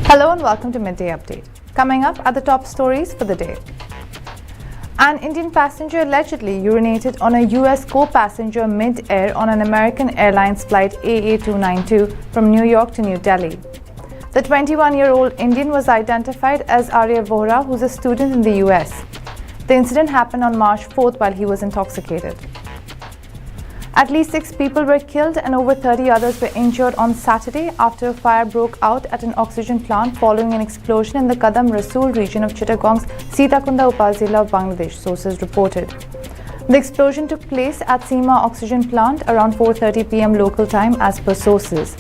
Hello and welcome to Midday Update. Coming up are the top stories for the day. An Indian passenger allegedly urinated on a US co-passenger mid-air on an American Airlines flight AA292 from New York to New Delhi. The 21-year-old Indian was identified as Arya Vohra, who's a student in the US. The incident happened on March 4th while he was intoxicated. At least 6 people were killed and over 30 others were injured on Saturday after a fire broke out at an oxygen plant following an explosion in the Kadam Rasool region of Chittagong's Sitakunda Upazila of Bangladesh, sources reported. The explosion took place at Seema Oxygen Plant around 4:30 p.m. local time as per sources.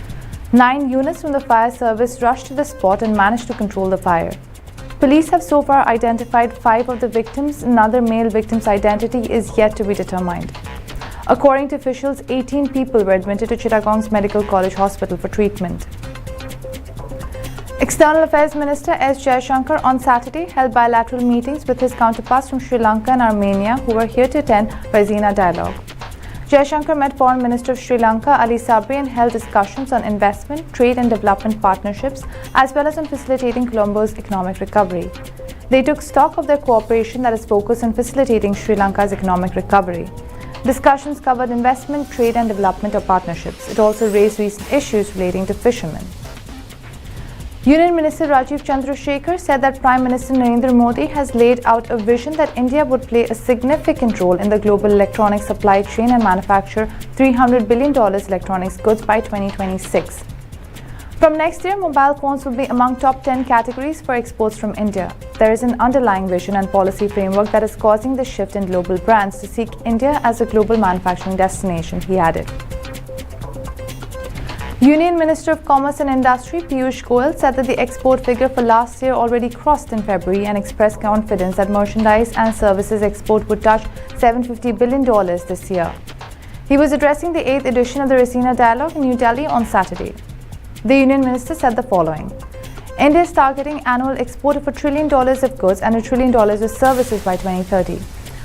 9 units from the fire service rushed to the spot and managed to control the fire. Police have so far identified 5 of the victims. Another male victim's identity is yet to be determined. According to officials, 18 people were admitted to Chittagong's Medical College Hospital for treatment. External Affairs Minister S. Jaishankar on Saturday held bilateral meetings with his counterparts from Sri Lanka and Armenia who were here to attend Razina dialogue. Jaishankar met Foreign Minister of Sri Lanka Ali Sabri and held discussions on investment, trade and development partnerships as well as on facilitating Colombo's economic recovery. They took stock of their cooperation that is focused on facilitating Sri Lanka's economic recovery. Discussions covered investment, trade and development of partnerships. It also raised recent issues relating to fishermen. Union Minister Rajiv Chandrasekhar said that Prime Minister Narendra Modi has laid out a vision that India would play a significant role in the global electronics supply chain and manufacture $300 billion electronics goods by 2026. From next year, mobile phones will be among top 10 categories for exports from India. There is an underlying vision and policy framework that is causing the shift in global brands to seek India as a global manufacturing destination, he added. Union Minister of Commerce and Industry Piyush Goyal said that the export figure for last year already crossed in February and expressed confidence that merchandise and services export would touch $750 billion this year. He was addressing the 8th edition of the Razina dialogue in New Delhi on Saturday. The Union Minister said the following. India is targeting annual export of $1 trillion of goods and $1 trillion of services by 2030.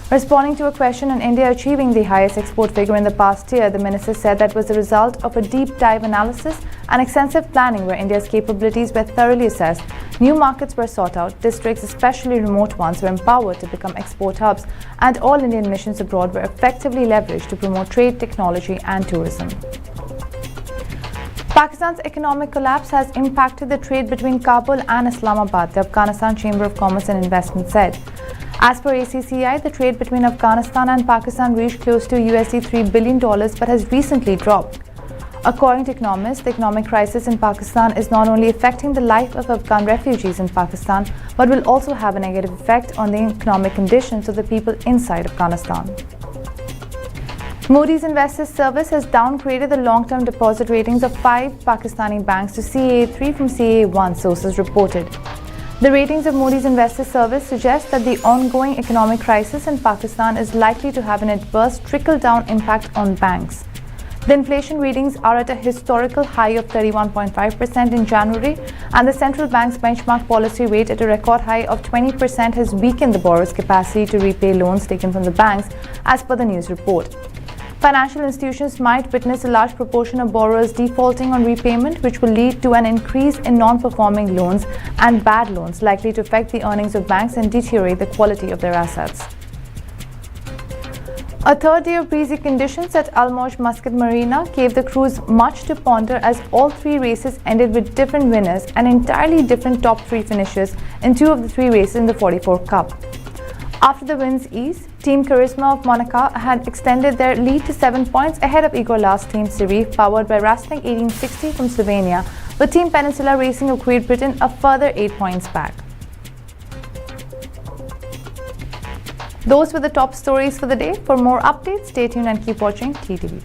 Responding to a question on India achieving the highest export figure in the past year, the minister said that was the result of a deep dive analysis and extensive planning where India's capabilities were thoroughly assessed, new markets were sought out, districts, especially remote ones, were empowered to become export hubs, and all Indian missions abroad were effectively leveraged to promote trade, technology and tourism. Pakistan's economic collapse has impacted the trade between Kabul and Islamabad, the Afghanistan Chamber of Commerce and Investment said. As per ACCI, the trade between Afghanistan and Pakistan reached close to $3 billion but has recently dropped. According to economists, the economic crisis in Pakistan is not only affecting the life of Afghan refugees in Pakistan, but will also have a negative effect on the economic conditions of the people inside Afghanistan. Moodys Investors Service has downgraded the long-term deposit ratings of 5 Pakistani banks to CAA3 from CAA1, sources reported. The ratings of Moodys Investors Service suggest that the ongoing economic crisis in Pakistan is likely to have an adverse trickle-down impact on banks. The inflation readings are at a historical high of 31.5% in January, and the central bank's benchmark policy rate at a record high of 20% has weakened the borrower's capacity to repay loans taken from the banks, as per the news report. Financial institutions might witness a large proportion of borrowers defaulting on repayment, which will lead to an increase in non-performing loans and bad loans, likely to affect the earnings of banks and deteriorate the quality of their assets. A third day of breezy conditions at Al Moj Muscat Marina gave the crews much to ponder as all 3 races ended with different winners and entirely different top 3 finishes in 2 of the 3 races in the 44 Cup. After the wind's ease, Team Charisma of Monaco had extended their lead to 7 points ahead of Igor's Team Sirif, powered by Rasnik 1860 from Slovenia, with Team Peninsula Racing of Great Britain a further 8 points back. Those were the top stories for the day. For more updates, stay tuned and keep watching TTV.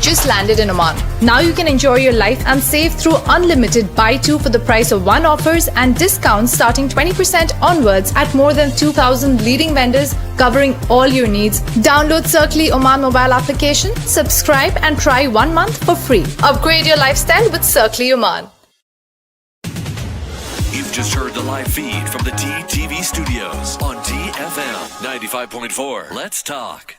just landed in Oman. Now you can enjoy your life and save through unlimited buy two for the price of one offers and discounts starting 20% onwards at more than 2,000 leading vendors covering all your needs. Download Circly Oman mobile application, subscribe and try 1 month for free. Upgrade your lifestyle with Circly Oman. You've just heard the live feed from the TTV studios on TFM 95.4. Let's talk.